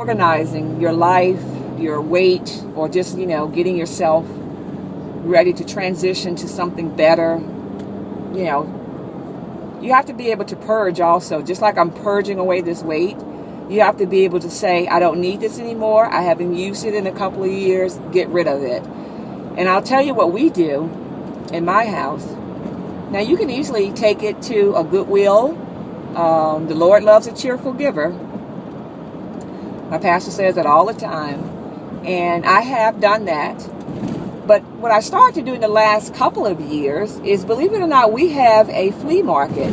organizing your life, your weight, or just, getting yourself ready to transition to something better, you have to be able to purge also. Just like I'm purging away this weight, you have to be able to say, I don't need this anymore. I haven't used it in a couple of years. Get rid of it. And I'll tell you what we do in my house. Now, you can easily take it to a Goodwill. The Lord loves a cheerful giver. My pastor says that all the time. And I have done that. But what I started to do in the last couple of years is, believe it or not, we have a flea market.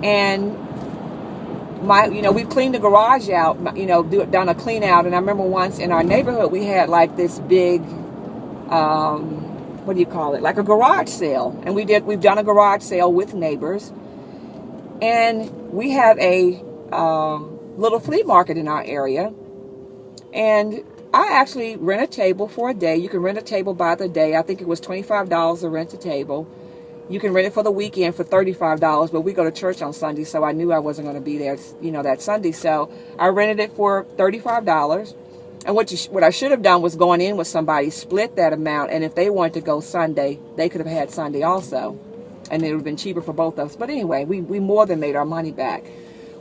And we've cleaned the garage out, done a clean out. And I remember once in our neighborhood, we had like this big, what do you call it? Like a garage sale. And we've done a garage sale with neighbors. And we have a little flea market in our area. And I actually rent a table for a day. You can rent a table by the day. I think it was $25 to rent a table. You can rent it for the weekend for $35, but we go to church on Sunday, so I knew I wasn't going to be there, that Sunday. So I rented it for $35. And what I should have done was going in with somebody, split that amount, and if they wanted to go Sunday, they could have had Sunday also. And it would have been cheaper for both of us. But anyway, we more than made our money back.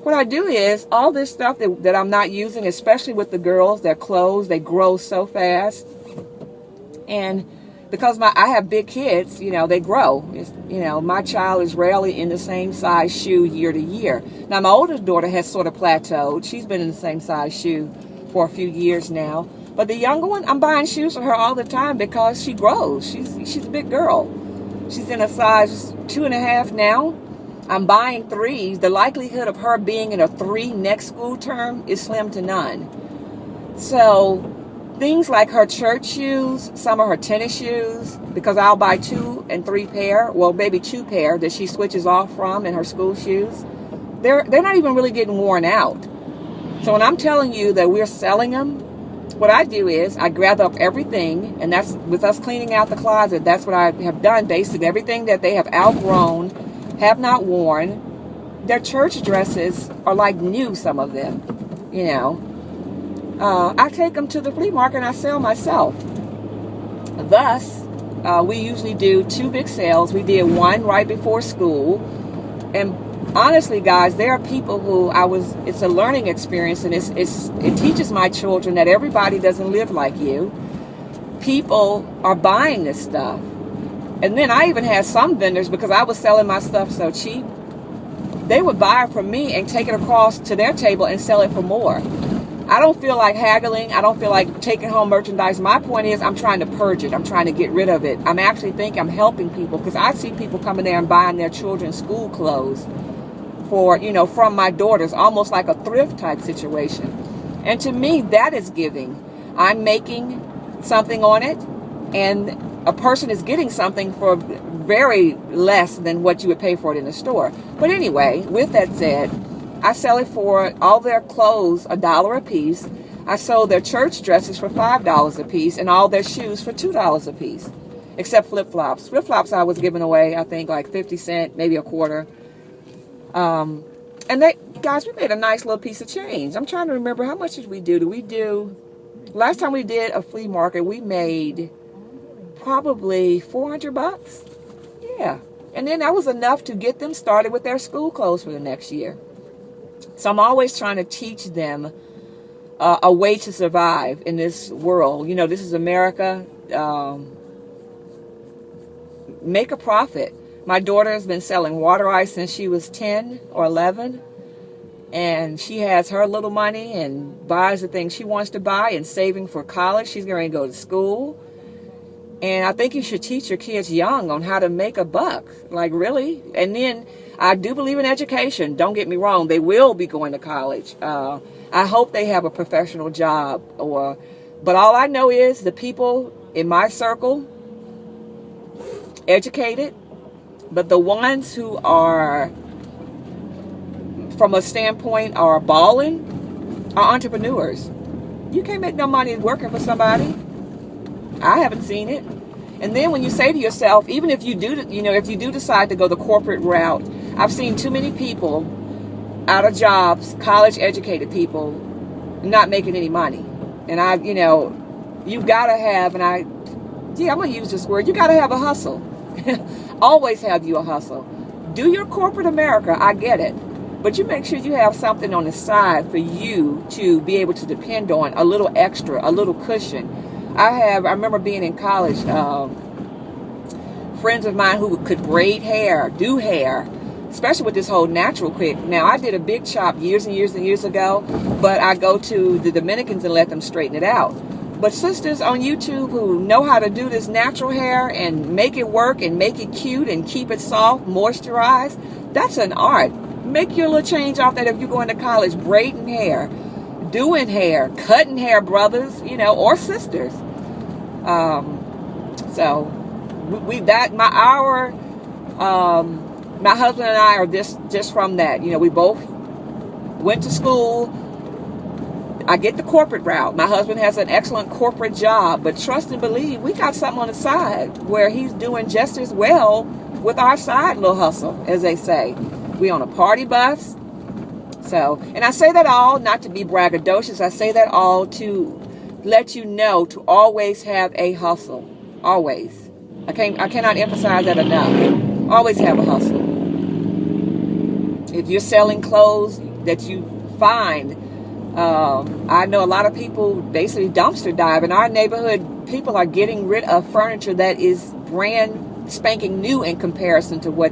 What I do is, all this stuff that I'm not using, especially with the girls, their clothes, they grow so fast. And because I have big kids, they grow. My child is rarely in the same size shoe year to year. Now, my oldest daughter has sort of plateaued. She's been in the same size shoe for a few years now. But the younger one, I'm buying shoes for her all the time because she grows. She's a big girl. She's in a size 2.5 now. I'm buying 3s. The likelihood of her being in a 3 next school term is slim to none. So things like her church shoes, some of her tennis shoes, because I'll buy 2 and 3 pair, well, maybe 2 pair that she switches off from in her school shoes. They're not even really getting worn out. So when I'm telling you that we're selling them, what I do is I gather up everything, and that's with us cleaning out the closet. That's what I have done, basically. Everything that they have outgrown, have not worn. Their church dresses are like new, some of them, I take them to the flea market and I sell myself. Thus, we usually do 2 big sales. We did one right before school. And honestly, guys, there are people who it's a learning experience, and it teaches my children that everybody doesn't live like you. People are buying this stuff. And then I even had some vendors, because I was selling my stuff so cheap, they would buy it from me and take it across to their table and sell it for more. I don't feel like haggling. I don't feel like taking home merchandise. My point is, I'm trying to purge it. I'm trying to get rid of it. I'm actually think I'm helping people, because I see people coming there and buying their children's school clothes for, from my daughters, almost like a thrift type situation. And to me, that is giving. I'm making something on it, and a person is getting something for very less than what you would pay for it in the store. But anyway, with that said, I sell it for all their clothes $1 a piece. I sold their church dresses for $5 a piece, and all their shoes for $2 a piece, except flip-flops. Flip-flops I was giving away, I think, like 50 cents, maybe a quarter. And guys, we made a nice little piece of change. I'm trying to remember, how much did we do? Last time we did a flea market, we made probably $400. Yeah. And then that was enough to get them started with their school clothes for the next year. So I'm always trying to teach them a way to survive in this world. This is America. Make a profit. My daughter has been selling water ice since she was 10 or 11. And she has her little money and buys the things she wants to buy and saving for college. She's going to go to school. And I think you should teach your kids young on how to make a buck. Like, really? And then I do believe in education. Don't get me wrong. They will be going to college. I hope they have a professional job. But all I know is the people in my circle, educated. But the ones who are, from a standpoint, are balling, are entrepreneurs. You can't make no money working for somebody. I haven't seen it. And then when you say to yourself, even if you do, if you do decide to go the corporate route, I've seen too many people out of jobs, college educated people, not making any money. And you've got to have, I'm going to use this word, you got to have a hustle. Always have you a hustle. Do your corporate America, I get it. But you make sure you have something on the side for you to be able to depend on, a little extra, a little cushion. I remember being in college, friends of mine who could braid hair, do hair, especially with this whole natural quick. Now, I did a big chop years and years and years ago, but I go to the Dominicans and let them straighten it out. But sisters on YouTube who know how to do this natural hair and make it work and make it cute and keep it soft, moisturized, that's an art. Make your little change off that if you're going to college, braiding hair, doing hair, cutting hair, brothers, or sisters. So my husband and I are just from that. We both went to school. I get the corporate route. My husband has an excellent corporate job, but trust and believe, we got something on the side where he's doing just as well with our side little hustle, as they say. We on a party bus. So, and I say that all not to be braggadocious. I say that all to let you know to always have a hustle. Always. I cannot emphasize that enough. Always have a hustle. If you're selling clothes that you find, I know a lot of people basically dumpster dive. In our neighborhood, people are getting rid of furniture that is brand spanking new in comparison to what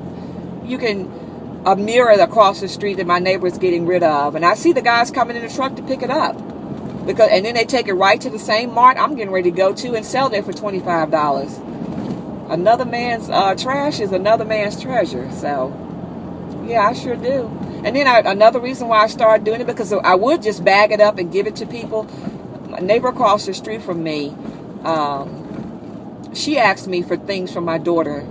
a mirror across the street that my neighbor is getting rid of. And I see the guys coming in the truck to pick it up. And then they take it right to the same mart I'm getting ready to go to and sell there for $25. Another man's trash is another man's treasure. So, yeah, I sure do. And then another reason why I started doing it, because I would just bag it up and give it to people. My neighbor across the street from me, she asked me for things from my daughter,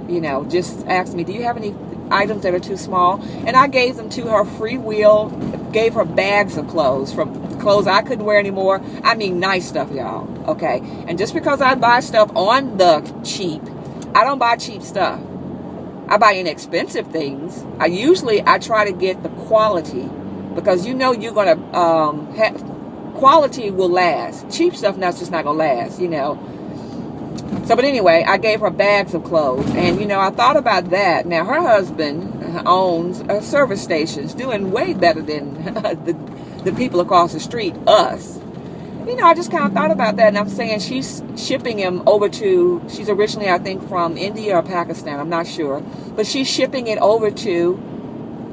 just asked me, do you have any items that are too small? And I gave them to her free will, gave her bags of clothes, from clothes I couldn't wear anymore. I mean, nice stuff, y'all. Okay. And just because I buy stuff on the cheap, I don't buy cheap stuff. I buy inexpensive things. I try to get the quality, because you're going to quality will last. Cheap stuff that's just not going to last, So, but anyway, I gave her bags of clothes. And, I thought about that. Now, her husband owns a service stations, doing way better than the people across the street, us. I just kind of thought about that. And I'm saying she's shipping him over to, she's originally, I think, from India or Pakistan. I'm not sure. But she's shipping it over to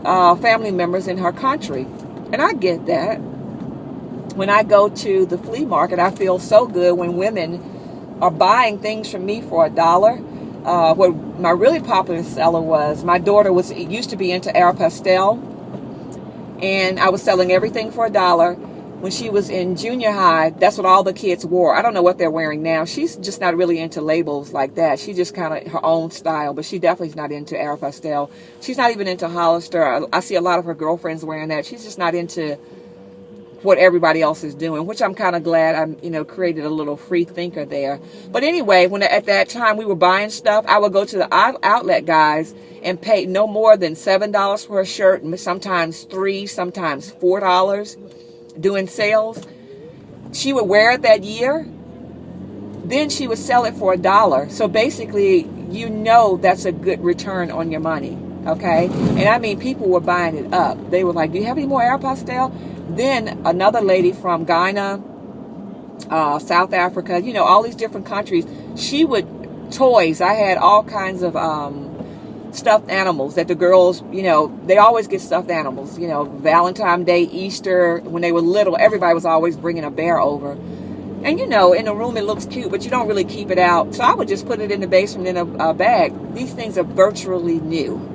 family members in her country. And I get that. When I go to the flea market, I feel so good when women are buying things from me for $1. What my really popular seller was, my daughter used to be into Aeropostale, and I was selling everything for $1. When she was in junior high, that's what all the kids wore. I don't know what they're wearing now. She's just not really into labels like that. She just kind of her own style, but she definitely is not into Aeropostale. She's not even into Hollister. I see a lot of her girlfriends wearing that. She's just not into what everybody else is doing, which I'm kind of glad I created a little free thinker there. But anyway, at that time we were buying stuff, I would go to the outlet guys and pay no more than $7 for a shirt, and sometimes $3, sometimes $4, doing sales. She would wear it that year, then she would sell it for $1. So basically, that's a good return on your money. Okay, and I mean, people were buying it up. They were like, "Do you have any more Aeropostale?" Then another lady from Ghana, South Africa, all these different countries. She would toys. I had all kinds of stuffed animals that the girls, they always get stuffed animals. Valentine's Day, Easter, when they were little, everybody was always bringing a bear over. And, in the room it looks cute, but you don't really keep it out. So I would just put it in the basement in a bag. These things are virtually new.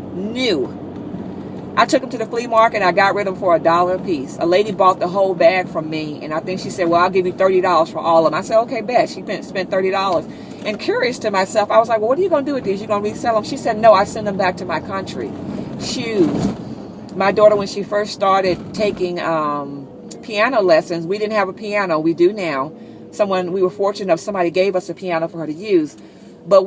I took them to the flea market and I got rid of them for $1 a piece. A lady bought the whole bag from me, and I think she said, well, I'll give you $30 for all of them. I said, okay, bet. She spent $30. And curious to myself, I was like, well, what are you going to do with these? You going to resell them? She said, no, I send them back to my country. Shoes. My daughter, when she first started taking piano lessons, we didn't have a piano. We do now. We were fortunate enough, somebody gave us a piano for her to use. But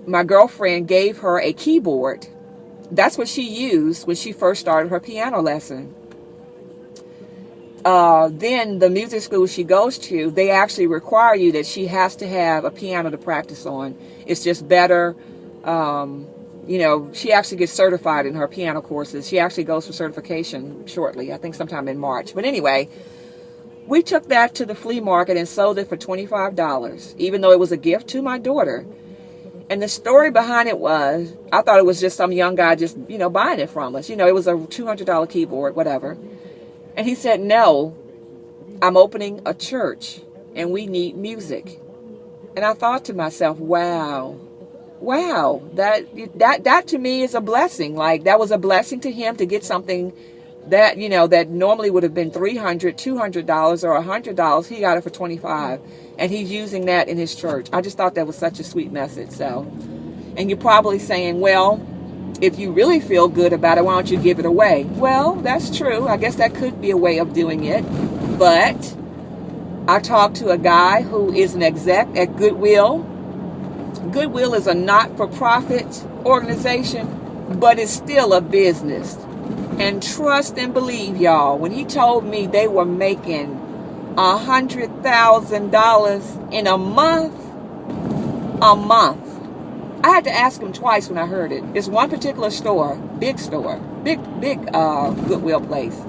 my girlfriend gave her a keyboard. That's what she used when she first started her piano lesson. then the music school she goes to, they actually require you that she has to have a piano to practice on. It's just better. She actually gets certified in her piano courses. She actually goes for certification shortly, I think sometime in March. But anyway, we took that to the flea market and sold it for $25, even though it was a gift to my daughter. And the story behind it was, I thought it was just some young guy just, buying it from us. It was a $200 keyboard, whatever. And he said, no, I'm opening a church and we need music. And I thought to myself, wow, that to me is a blessing. Like, that was a blessing to him to get something that, that normally would have been $300, $200 or $100. He got it for $25, and he's using that in his church. I just thought that was such a sweet message. So, and you're probably saying, well, if you really feel good about it, why don't you give it away? Well, that's true. I guess that could be a way of doing it. But I talked to a guy who is an exec at Goodwill. Goodwill is a not-for-profit organization, but it's still a business. And trust and believe, y'all, when he told me they were making $100,000 in a month, I had to ask him twice when I heard it. It's one particular store, big Goodwill place.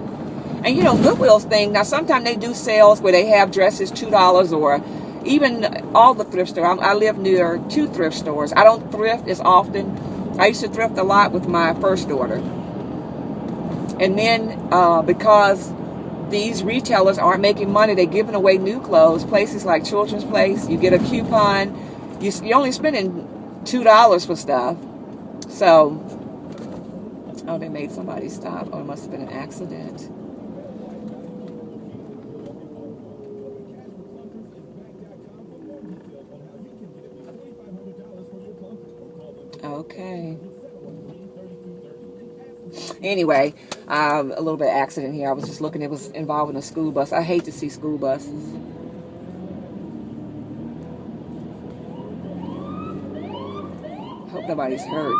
And Goodwill's thing, now sometimes they do sales where they have dresses $2, or even all the thrift stores. I live near 2 thrift stores. I don't thrift as often. I used to thrift a lot with my first daughter. And then because these retailers aren't making money, they're giving away new clothes. Places like Children's Place, you get a coupon. You're only spending $2 for stuff. So, they made somebody stop. Oh, it must have been an accident. Okay. Anyway, a little bit of accident here. I was just looking. It was involving a school bus. I hate to see school buses. Hope nobody's hurt.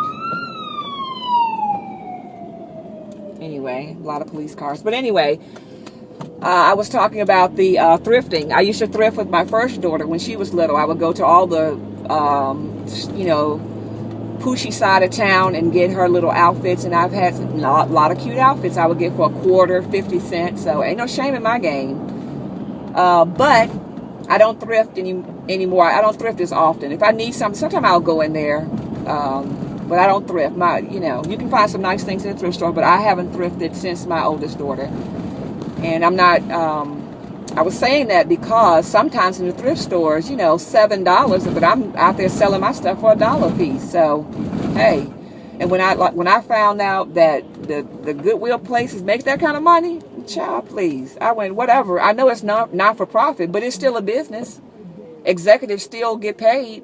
Anyway, a lot of police cars. But anyway, I was talking about the thrifting. I used to thrift with my first daughter when she was little. I would go to all the, pushy side of town and get her little outfits. And I've had a lot of cute outfits I would get for $0.25, 50 cents. So ain't no shame in my game. But I don't thrift anymore. I don't thrift as often. If I need something, sometimes I'll go in there. But I don't thrift. You can find some nice things in the thrift store, but I haven't thrifted since my oldest daughter. And I'm not, I was saying that because sometimes in the thrift stores, $7, but I'm out there selling my stuff for $1 a piece. So, hey, and when I found out that the Goodwill places make that kind of money, child, please. I went, whatever. I know it's not for profit, but it's still a business. Executives still get paid.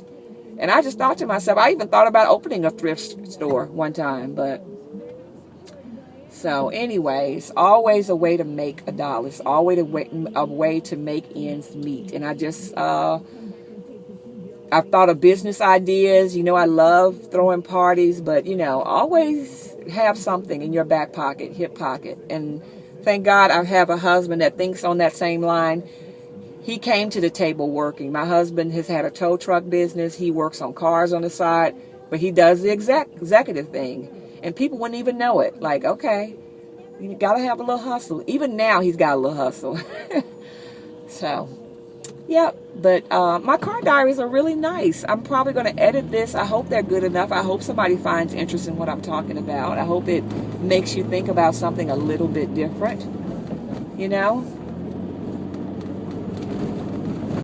And I just thought to myself, I even thought about opening a thrift store one time, but so anyway, it's always a way to make $1. It's always a way to make ends meet. And I just, I've thought of business ideas. I love throwing parties, but, always have something in your back pocket, hip pocket. And thank God I have a husband that thinks on that same line. He came to the table working. My husband has had a tow truck business. He works on cars on the side, but he does the executive thing. And people wouldn't even know it. Like, okay, you got to have a little hustle. Even now, he's got a little hustle. So, yeah. But my car diaries are really nice. I'm probably going to edit this. I hope they're good enough. I hope somebody finds interest in what I'm talking about. I hope it makes you think about something a little bit different,